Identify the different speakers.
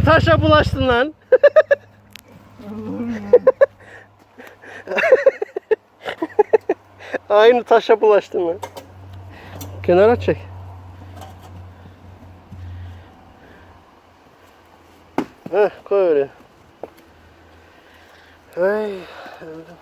Speaker 1: taşa bulaştın lan. Aynı taşa bulaştın lan. Kenara çek. Heh, koy öyle. Ay, öldüm.